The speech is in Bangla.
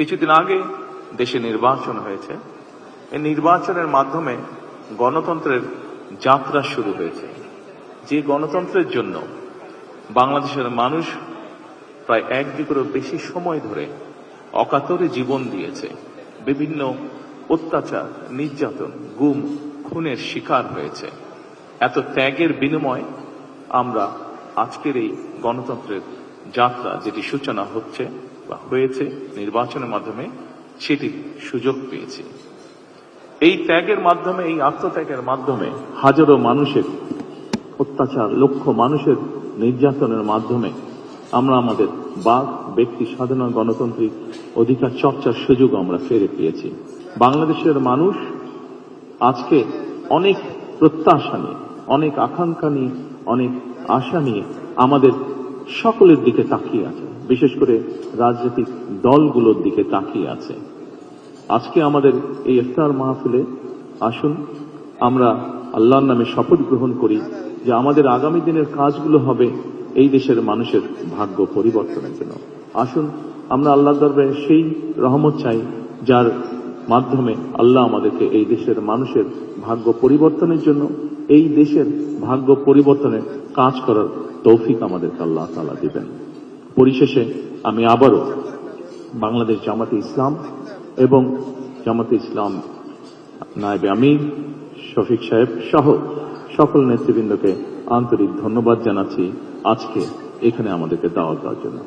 কিছুদিন আগে দেশে নির্বাচন হয়েছে। এই নির্বাচনের মাধ্যমে গণতন্ত্রের যাত্রা শুরু হয়েছে, যে গণতন্ত্রের জন্য বাংলাদেশের মানুষ প্রায় 1 যুগেরও বেশি সময় ধরে অকাতরে জীবন দিয়েছে, বিভিন্ন অত্যাচার, নির্যাতন, গুম, খুনের শিকার হয়েছে। এত ত্যাগের বিনিময়ে আমরা আজকের এই গণতন্ত্রের যাত্রা, যেটি সূচনা হচ্ছে বা হয়েছে নির্বাচনের মাধ্যমে, সেটি সুযোগ পেয়েছি। এই ত্যাগের মাধ্যমে, এই আত্মত্যাগের মাধ্যমে হাজারো মানুষের অত্যাচার, লক্ষ মানুষের নির্যাতনের মাধ্যমে আমরা আমাদের বাক, ব্যক্তি স্বাধীন গণতান্ত্রিক অধিকার চর্চার সুযোগ আমরা ফিরে পেয়েছি। বাংলাদেশের মানুষ আজকে অনেক প্রত্যাশা নিয়ে, অনেক আকাঙ্ক্ষা নিয়ে, অনেক আশা নিয়ে আমাদের সকলের দিকে তাকিয়ে আছে, বিশেষ করে রাজনৈতিক দলগুলোর দিকে তাকিয়ে আছে। আজকে আমাদের এই ইফতার মাহফিলে আসুন আমরা আল্লাহর নামে শপথ গ্রহণ করি যে আমাদের আগামী দিনের কাজগুলো হবে এই দেশের মানুষের ভাগ্য পরিবর্তনের জন্য। আসুন আমরা আল্লাহর দরবারে সেই রহমত চাই যার মাধ্যমে আল্লাহ আমাদেরকে এই দেশের মানুষের ভাগ্য পরিবর্তনের জন্য, এই দেশের ভাগ্য পরিবর্তনের কাজ করার তৌফিক আমাদেরকে আল্লাহ তাআলা দিবেন। পরিশেষে আমি আবারও বাংলাদেশ জামাতে ইসলাম এবং জামাতে ইসলাম নায়েবে আমির শফিক সাহেব সহ সকল নেতৃবৃন্দকে আন্তরিক ধন্যবাদ জানাচ্ছি আজকে এখানে আমাদেরকে দাওয়াত দেওয়ার জন্য।